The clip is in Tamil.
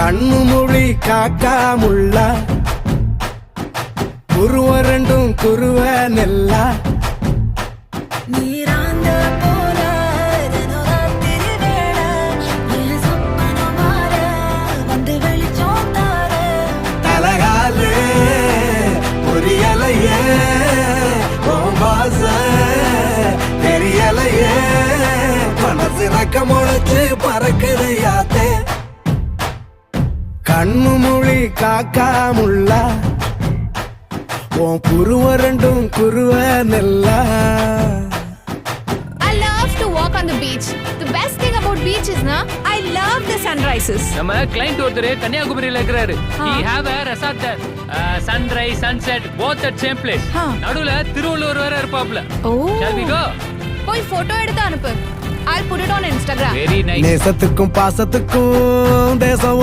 கண்ணு மொழி காக்காமுள்ள குருவ ரெண்டும் குருவ நெல்லா நீராந்த போல தினராத்திரி வேள என் சொப்பனம் மாற வந்து வெளிச்சம் தார தலகாலே புரியலையே ஓம்பாச தெரியலையே மனசு ரக்க முளைச்சு பறக்குது யாத்தே கண்ணு மொழி காக்காமுள்ள உன் குருவ ரெண்டும் குருவ நெல்லா. I love to walk on the beach. The best thing about beach is na I love the sunrises. நம்ம கிளையண்ட் ஒருத்தர் கன்னியாகுமரியில இருக்கிறாரு. He have a resort there. Sunrise, sunset, both at same place. நடுவுல திருவள்ளுவர் வேற இருப்பாப்ல. Shall we go? போய் போட்டோ எடுத்து அனுப்பு. I'll put it on Instagram. Very nice. நேசத்துக்கும் பாசத்துக்கும் தேசம்